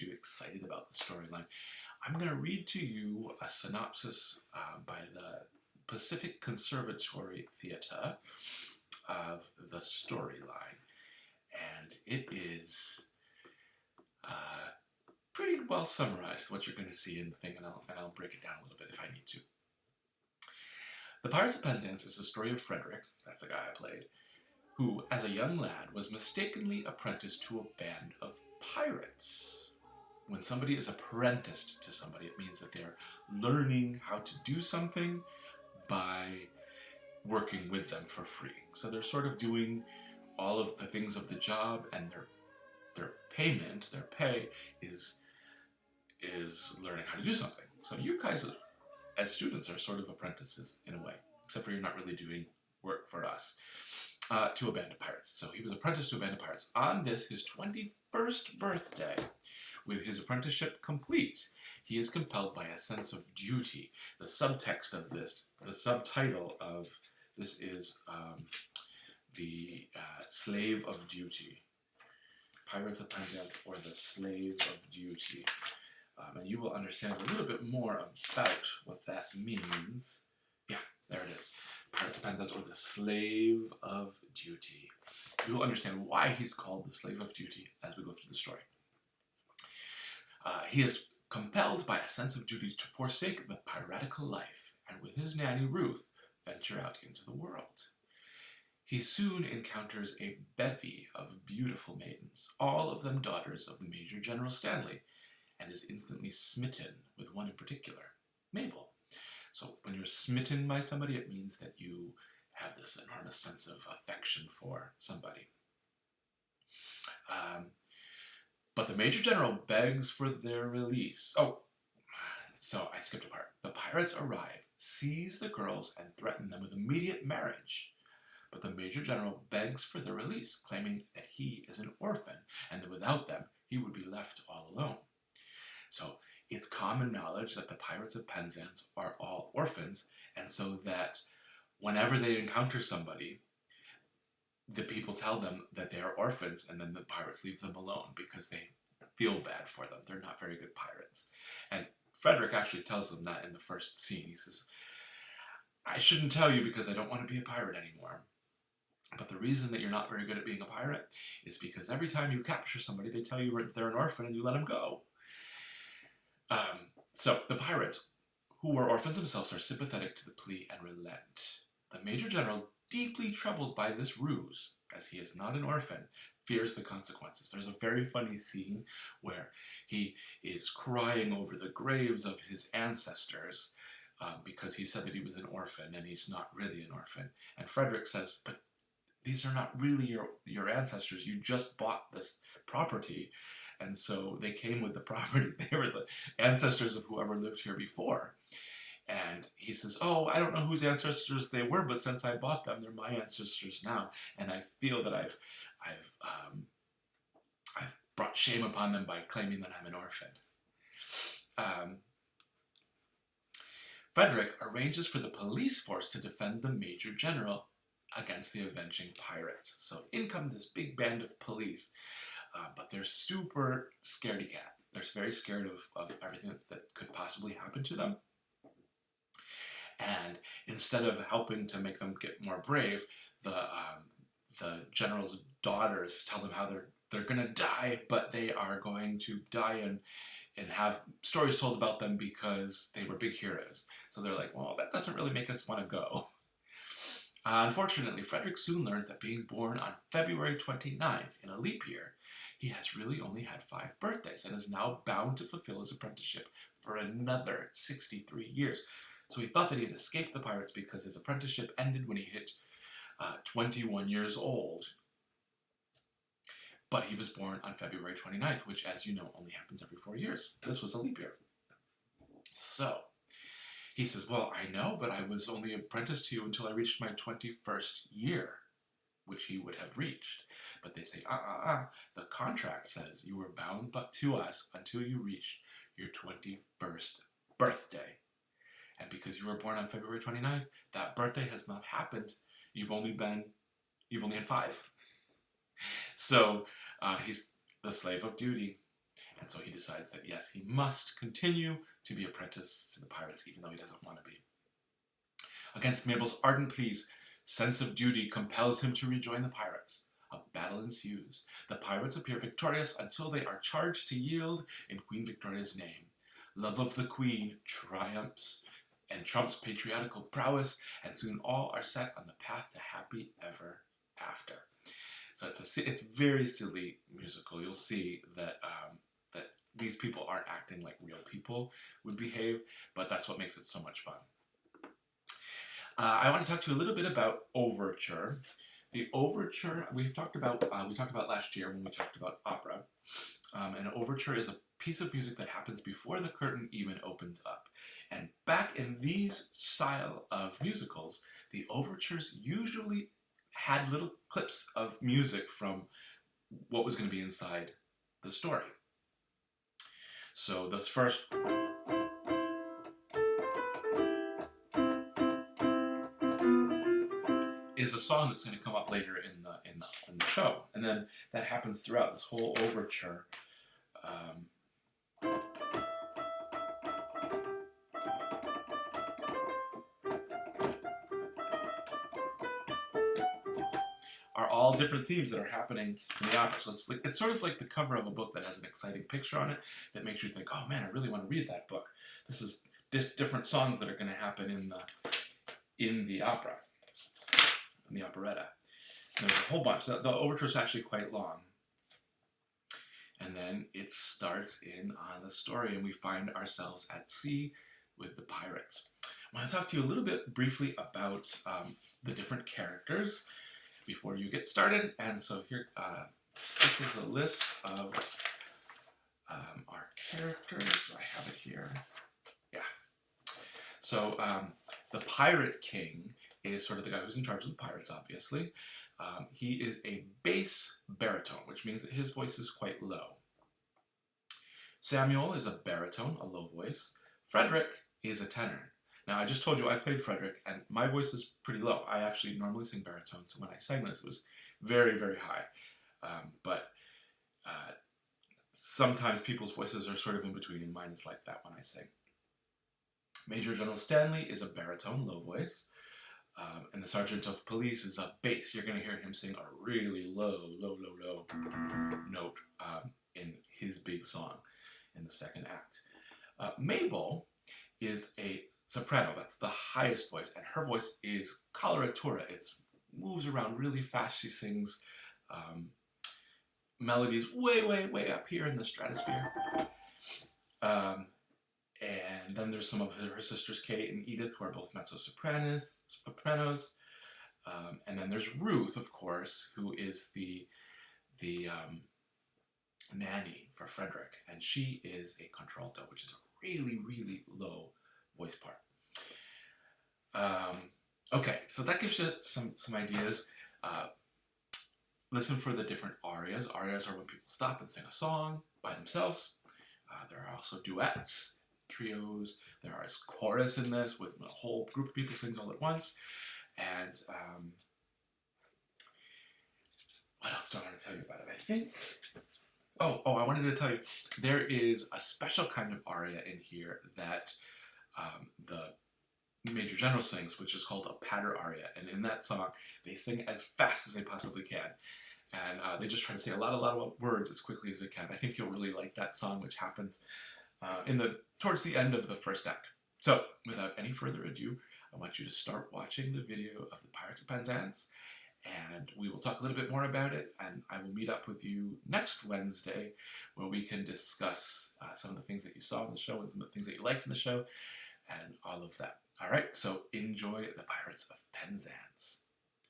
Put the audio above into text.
you excited about the storyline. I'm going to read to you a synopsis by the Pacific Conservatory Theatre of the storyline. And it is pretty well summarized what you're going to see in the thing, and I'll break it down a little bit if I need to. The Pirates of Penzance is the story of Frederick, that's the guy I played, who, as a young lad, was mistakenly apprenticed to a band of pirates. When somebody is apprenticed to somebody, it means that they're learning how to do something by working with them for free. So they're sort of doing all of the things of the job, and their payment, their pay, is learning how to do something. So you guys, as students, are sort of apprentices in a way, except for you're not really doing work for us, to a band of pirates. So he was apprenticed to a band of pirates. On this, his 21st birthday, with his apprenticeship complete, he is compelled by a sense of duty. The subtext of this, the subtitle of this is the Slave of Duty. Pirates of Penzance, or the Slave of Duty. And you will understand a little bit more about what that means. Yeah, there it is. Pirates of Penzance, or the Slave of Duty. You will understand why he's called the Slave of Duty as we go through the story. He is compelled by a sense of duty to forsake the piratical life, and with his nanny Ruth, venture out into the world. He soon encounters a bevy of beautiful maidens, all of them daughters of the Major General Stanley, and is instantly smitten with one in particular, Mabel. So when you're smitten by somebody, it means that you have this enormous sense of affection for somebody. But the Major General begs for their release. Oh, so I skipped a part. The pirates arrive, seize the girls, and threaten them with immediate marriage. But the Major General begs for their release, claiming that he is an orphan, and that without them, he would be left all alone. So it's common knowledge that the Pirates of Penzance are all orphans, and so that whenever they encounter somebody, the people tell them that they are orphans, and then the pirates leave them alone because they feel bad for them. They're not very good pirates. And Frederick actually tells them that in the first scene. He says, I shouldn't tell you because I don't want to be a pirate anymore. But the reason that you're not very good at being a pirate is because every time you capture somebody, they tell you they're an orphan and you let them go. So the pirates, who were orphans themselves, are sympathetic to the plea and relent. The Major General, deeply troubled by this ruse, as he is not an orphan, fears the consequences. There's a very funny scene where he is crying over the graves of his ancestors because he said that he was an orphan and he's not really an orphan. And Frederick says, but these are not really your ancestors. You just bought this property. And so they came with the property. They were the ancestors of whoever lived here before. And he says, oh, I don't know whose ancestors they were, but since I bought them, they're my ancestors now. And I feel that I've brought shame upon them by claiming that I'm an orphan. Frederick arranges for the police force to defend the Major General against the avenging pirates. So in come this big band of police, but they're super scaredy cat. They're very scared of everything that could possibly happen to them. And instead of helping to make them get more brave, the general's daughters tell them how they're going to die, but they are going to die and have stories told about them because they were big heroes. So they're like, well, that doesn't really make us want to go. Unfortunately, Frederick soon learns that being born on February 29th in a leap year, he has really only had 5 birthdays and is now bound to fulfill his apprenticeship for another 63 years. So he thought that he had escaped the pirates because his apprenticeship ended when he hit 21 years old. But he was born on February 29th, which, as you know, only happens every 4 years. This was a leap year. So he says, well, I know, but I was only apprenticed to you until I reached my 21st year, which he would have reached. But they say, the contract says you were bound but to us until you reached your 21st birthday. And because you were born on February 29th, that birthday has not happened. You've only had 5. So he's the slave of duty. And so he decides that, yes, he must continue to be apprenticed to the pirates, even though he doesn't want to be. Against Mabel's ardent pleas, sense of duty compels him to rejoin the pirates. A battle ensues. The pirates appear victorious until they are charged to yield in Queen Victoria's name. Love of the Queen triumphs and trumps patriotical prowess, and soon all are set on the path to happy ever after. So it's very silly musical. You'll see that that these people aren't acting like real people would behave, but that's what makes it so much fun. I want to talk to you a little bit about Overture. The Overture we talked about last year when we talked about opera. An overture is a piece of music that happens before the curtain even opens up. And back in these style of musicals, the overtures usually had little clips of music from what was going to be inside the story. So this first is a song that's going to come up later in the show, and then that happens throughout this whole overture. Are all different themes that are happening in the opera. So it's sort of like the cover of a book that has an exciting picture on it that makes you think, oh man, I really want to read that book. This is different songs that are going to happen in the opera, in the operetta. And there's a whole bunch. The overture is actually quite long. And then it starts in on the story, and we find ourselves at sea with the pirates. I want to talk to you a little bit briefly about the different characters before you get started. And so here, this is a list of our characters. Do I have it here? Yeah. So the Pirate King is sort of the guy who's in charge of the pirates, obviously. He is a bass baritone, which means that his voice is quite low. Samuel is a baritone, a low voice. Frederick is a tenor. Now, I just told you I played Frederick, and my voice is pretty low. I actually normally sing baritone, so when I sang this, it was very, very high. But sometimes people's voices are sort of in between, and mine is like that when I sing. Major General Stanley is a baritone, low voice. And the Sergeant of Police is a bass. You're going to hear him sing a really low note in his big song in the second act. Mabel is a soprano. That's the highest voice, and her voice is coloratura. It moves around really fast. She sings melodies way up here in the stratosphere. And then there's some of her sisters, Kate and Edith, who are both mezzo-sopranos. And then there's Ruth, of course, who is the nanny for Frederick, and she is a contralto, which is a really low voice part. Okay, so that gives you some ideas. Listen for the different arias. Arias are when people stop and sing a song by themselves. There are also duets, trios. There is chorus in this with a whole group of people sings all at once. And what else do I want to tell you about it? I think. Oh, I wanted to tell you, there is a special kind of aria in here that the Major General sings, which is called a patter aria. And in that song, they sing as fast as they possibly can. And they just try to say a lot of words as quickly as they can. I think you'll really like that song, which happens towards the end of the first act. So, without any further ado, I want you to start watching the video of the Pirates of Penzance, and we will talk a little bit more about it, and I will meet up with you next Wednesday where we can discuss some of the things that you saw in the show and some of the things that you liked in the show and all of that. All right, so enjoy the Pirates of Penzance.